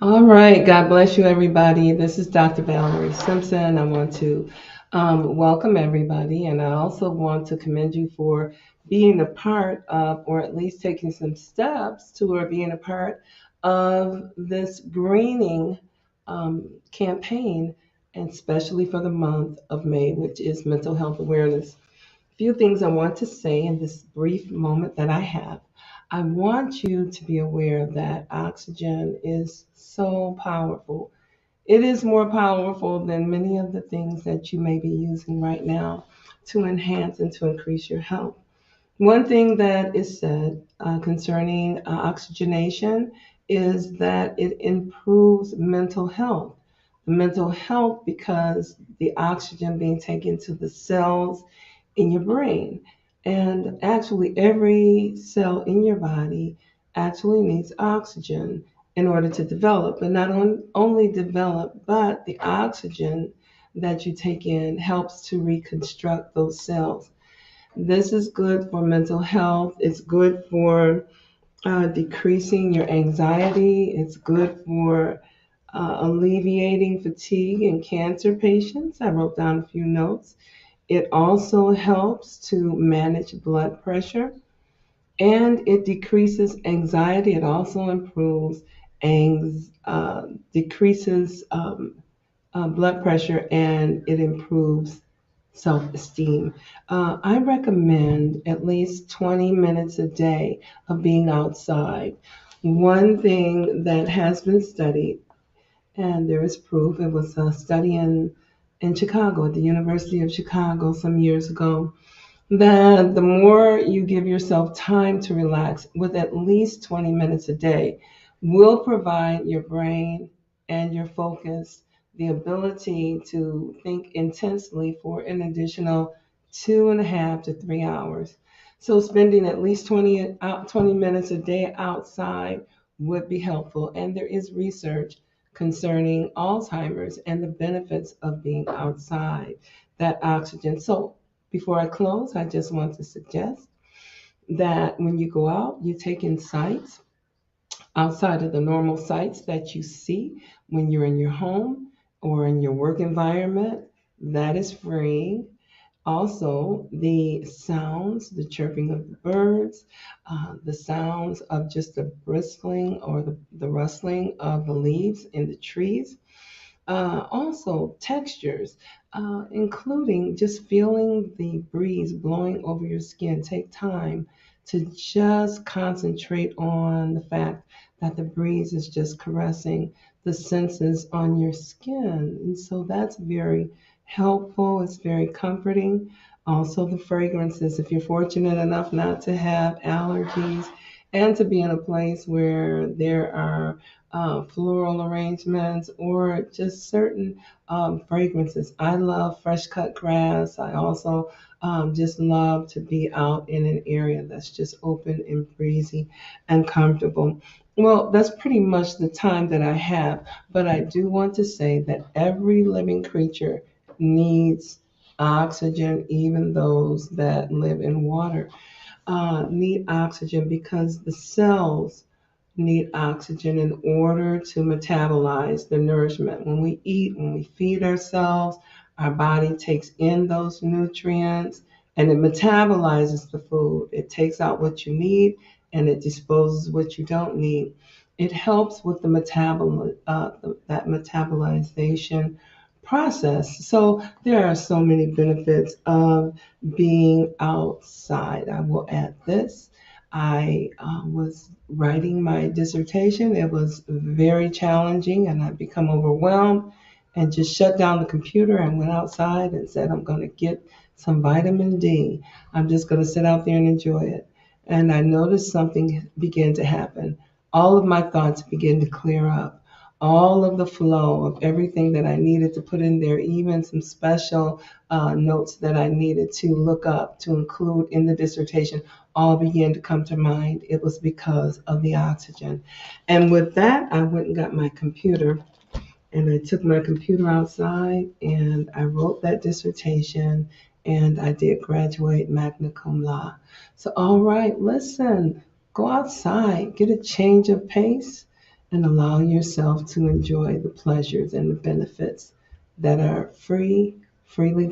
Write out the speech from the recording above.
All right. God bless you, everybody. This is Dr. Valerie Simpson. I want to welcome everybody, and I also want to commend you for being a part of, or at least taking some steps toward being a part of this greening campaign, and especially for the month of May, which is Mental Health Awareness. Few things I want to say in this brief moment that I have. I want you to be aware that oxygen is so powerful. It is more powerful than many of the things that you may be using right now to enhance and to increase your health. One thing that is said concerning oxygenation is that it improves mental health. Mental health because the oxygen being taken to the cells in your brain. And actually, every cell in your body actually needs oxygen in order to develop, but not only develop, but the oxygen that you take in helps to reconstruct those cells. This is good for mental health. It's good for decreasing your anxiety. It's good for alleviating fatigue in cancer patients. I wrote down a few notes. It also helps to manage blood pressure and it decreases anxiety. It also improves decreases blood pressure and it improves self esteem. I recommend at least 20 minutes a day of being outside. One thing that has been studied, and there is proof, it was a study in Chicago, at the University of Chicago some years ago, that the more you give yourself time to relax with at least 20 minutes a day will provide your brain and your focus the ability to think intensely for an additional 2.5 to 3 hours. So spending at least 20 minutes a day outside would be helpful. And there is research concerning Alzheimer's and the benefits of being outside, that oxygen. So before I close, I just want to suggest that when you go out, you take in sights outside of the normal sights that you see when you're in your home or in your work environment. That is freeing. Also, the sounds, the chirping of the birds, the sounds of just the bristling or the rustling of the leaves in the trees, also, textures, including just feeling the breeze blowing over your skin. Take time to just concentrate on the fact that the breeze is just caressing the senses on your skin. And so that's very helpful, it's very comforting. Also, the fragrances, if you're fortunate enough not to have allergies and to be in a place where there are floral arrangements or just certain fragrances. I love fresh cut grass. I also just love to be out in an area that's just open and breezy and comfortable. Well, that's pretty much the time that I have, but I do want to say that every living creature needs oxygen, even those that live in water need oxygen because the cells need oxygen in order to metabolize the nourishment. When we eat, when we feed ourselves, our body takes in those nutrients and it metabolizes the food. It takes out what you need and it disposes what you don't need. It helps with that metabolization process. So there are so many benefits of being outside. I will add this. I was writing my dissertation. It was very challenging, and I'd become overwhelmed and just shut down the computer and went outside and said, I'm going to get some vitamin D. I'm just going to sit out there and enjoy it. And I noticed something began to happen. All of my thoughts began to clear up. All of the flow of everything that I needed to put in there, even some special notes that I needed to look up to include in the dissertation, all began to come to mind. It was because of the oxygen. And with that, I went and got my computer and I took my computer outside and I wrote that dissertation and I did graduate magna cum laude. So, all right, listen, go outside, get a change of pace, and allow yourself to enjoy the pleasures and the benefits that are freely